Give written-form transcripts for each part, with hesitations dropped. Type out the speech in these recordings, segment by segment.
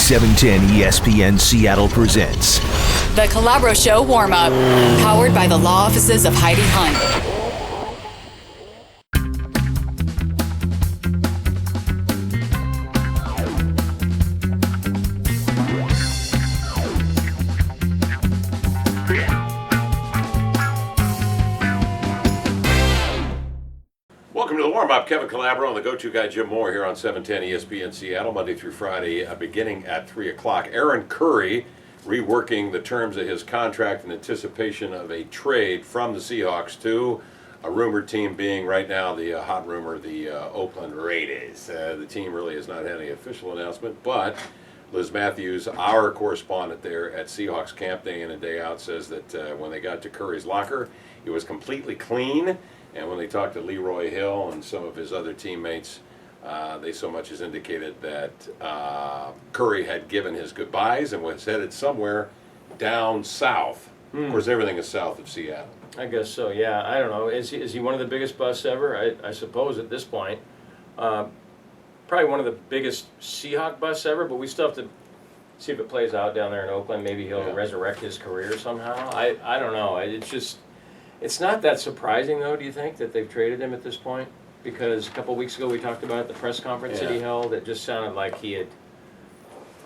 710 ESPN Seattle presents The Calabro Show warm-up, powered by the law offices of Heidi Hunt. Welcome to the warm-up. Kevin Calabro and the go-to guy Jim Moore here on 710 ESPN Seattle, Monday through Friday, beginning at 3 o'clock. Aaron Curry reworking the terms of his contract in anticipation of a trade from the Seahawks to a rumored team being right now the hot rumor, the Oakland Raiders. The team really has not had any official announcement, but Liz Matthews, our correspondent there at Seahawks camp day in and day out, says that when they got to Curry's locker, it was completely clean. And when they talked to Leroy Hill and some of his other teammates, they so much as indicated that Curry had given his goodbyes and was headed somewhere down south. Of course, everything is south of Seattle. I guess so, yeah. I don't know. Is he one of the biggest busts ever? I suppose at this point. Probably one of the biggest Seahawk busts ever, but we still have to see if it plays out down there in Oakland. Maybe he'll resurrect his career somehow. I don't know. It's not that surprising, though, do you think, that they've traded him at this point? Because a couple of weeks ago we talked about the press conference that he held. It just sounded like he had,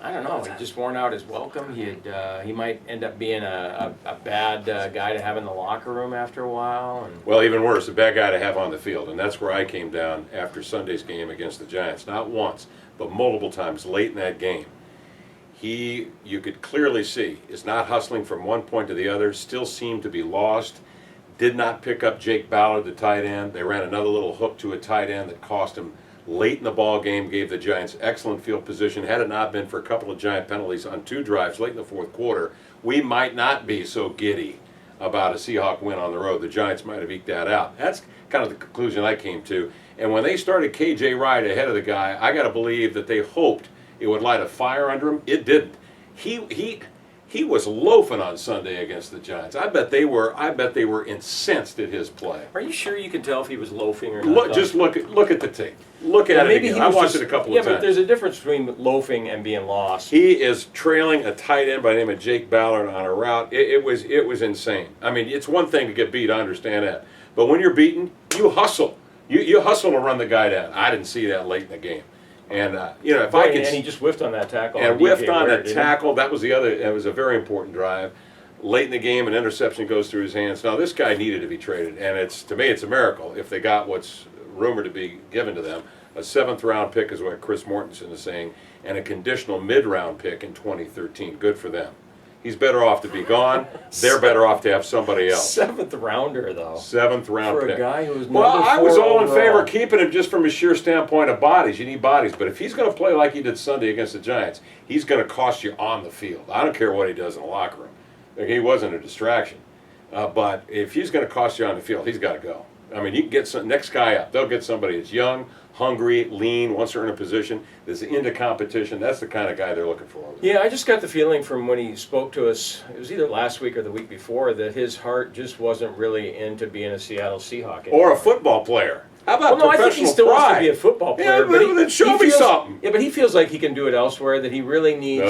I don't know, he just worn out his welcome. He might end up being a bad guy to have in the locker room after a while. Well, even worse, a bad guy to have on the field. And that's where I came down after Sunday's game against the Giants. Not once, but multiple times late in that game. You could clearly see, is not hustling from one point to the other, still seemed to be lost. Did not pick up Jake Ballard, the tight end. They ran another little hook to a tight end that cost him late in the ball game, gave the Giants excellent field position. Had it not been for a couple of Giant penalties on two drives late in the fourth quarter, we might not be so giddy about a Seahawk win on the road. The Giants might have eked that out. That's kind of the conclusion I came to. And when they started KJ Wright ahead of the guy, I got to believe that they hoped it would light a fire under him. It didn't. He was loafing on Sunday against the Giants. I bet they were incensed at his play. Are you sure you can tell if he was loafing or not? Just look at the tape. Look at it again. I watched it a couple of times. Yeah, but there's a difference between loafing and being lost. He is trailing a tight end by the name of Jake Ballard on a route. It was insane. I mean, it's one thing to get beat. I understand that. But when you're beaten, you hustle. You hustle to run the guy down. I didn't see that late in the game. And if I could, and he just whiffed on that tackle. And whiffed on that tackle. That was the other. That was a very important drive. Late in the game, an interception goes through his hands. Now this guy needed to be traded, and to me, it's a miracle if they got what's rumored to be given to them. A 7th round pick is what Chris Mortensen is saying, and a conditional mid-round pick in 2013. Good for them. He's better off to be gone. They're better off to have somebody else. 7th rounder, though. 7th round pick. pick. For a guy who was Well, I was all in overall. favor of keeping him just from a sheer standpoint of bodies. You need bodies. But if he's going to play like he did Sunday against the Giants, he's going to cost you on the field. I don't care what he does in the locker room. He wasn't a distraction. But if he's going to cost you on the field, he's got to go. I mean, you can get some next guy up. They'll get somebody that's young, hungry, lean, once they're in a position, that's into competition. That's the kind of guy they're looking for. Yeah, I just got the feeling from when he spoke to us, it was either last week or the week before, that his heart just wasn't really into being a Seattle Seahawk anymore. Or a football player. How about professional I think he still wants to be a football player. Yeah, but then show me something. Yeah, but he feels like he can do it elsewhere, that he really needs...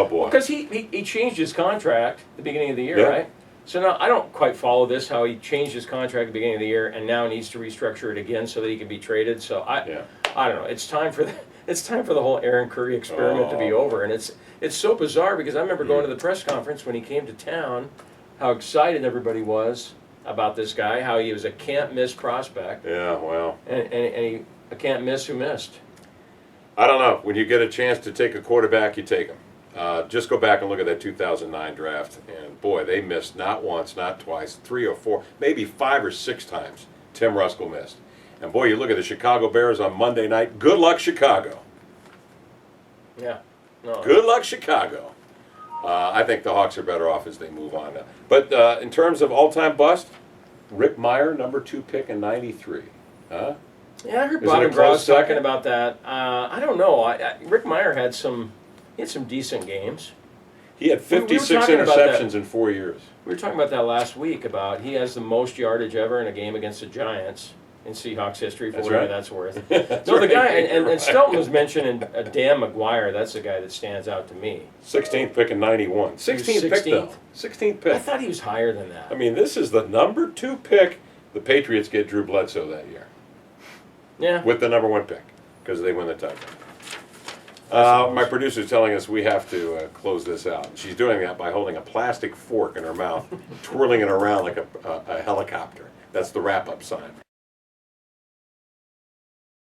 Boy. Because he changed his contract at the beginning of the year, right? So now I don't quite follow this, how he changed his contract at the beginning of the year and now needs to restructure it again so that he can be traded. So I don't know. It's time for the whole Aaron Curry experiment to be over. And it's so bizarre because I remember going to the press conference when he came to town, how excited everybody was about this guy, how he was a can't-miss prospect. Yeah, well. And he a can't-miss who missed. I don't know. When you get a chance to take a quarterback, you take him. Just go back and look at that 2009 draft, and boy, they missed not once, not twice, 3 or 4, maybe 5 or 6 times Tim Ruskell missed. And boy, you look at the Chicago Bears on Monday night, good luck, Chicago. Yeah. No. Good luck, Chicago. I think the Hawks are better off as they move on now. But in terms of all-time bust, Rick Meyer, number 2 pick in '93. Huh? Yeah, I heard Bob and Gross talking about that. I don't know. Rick Meyer had some decent games. He had 56 interceptions in 4 years. We were talking about that last week, about he has the most yardage ever in a game against the Giants. in Seahawks history, for That's whatever right. that's worth. That's No, the right. guy, and Stelton was mentioning Dan McGuire. That's the guy that stands out to me. 16th pick in 91. 16th pick, though. 16th pick. I thought he was higher than that. I mean, this is the number 2 pick. The Patriots get Drew Bledsoe that year Yeah. with the number 1 pick because they win the title. My producer's telling us we have to close this out. She's doing that by holding a plastic fork in her mouth, twirling it around like a helicopter. That's the wrap-up sign.